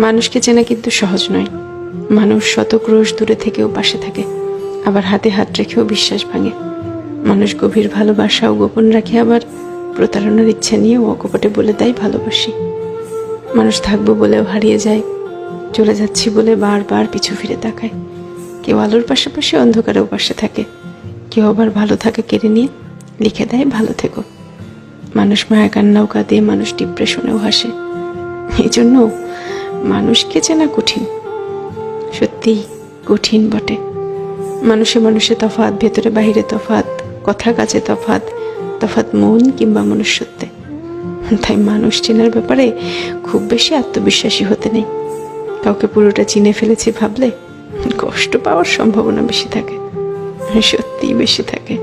মানুষকে চেনা কিন্তু সহজ নয়। মানুষ শত ক্রোশ দূরে থেকেও পাশে থাকে, আবার হাতে হাত রেখেও বিশ্বাস ভাঙে। মানুষ গভীর ভালোবাসাও গোপন রাখে, আবার প্রতারণার ইচ্ছা নিয়েও অকপটে বলে দেয় ভালোবাসি। মানুষ থাকবো বলেও হারিয়ে যায়, চলে যাচ্ছি বলে বারবার পিছু ফিরে তাকায়। কেউ আলোর পাশাপাশি অন্ধকারেও পাশে থাকে, কেউ আবার ভালো থাকা কেড়ে নিয়ে লিখে দেয় ভালো থেকো। মানুষ মায়া কান্নাও কাঁদে, মানুষ ডিপ্রেশনেও হাসে। এই জন্য মানুষকে চেনা কঠিন, সত্যি কঠিন বটে। মানুষে মানুষে তফাৎ, ভেতরে বাহিরে তফাৎ, কথা কাজে তফাৎ, তফাৎ মন কিংবা মনুষ্যত্বে। তাই মানুষ চেনার ব্যাপারে খুব বেশি আত্মবিশ্বাসী হতে নেই। কাউকে পুরোটা চিনে ফেলেছি ভাবলে কষ্ট পাওয়ার সম্ভাবনা বেশি থাকে, সত্যিই বেশি থাকে।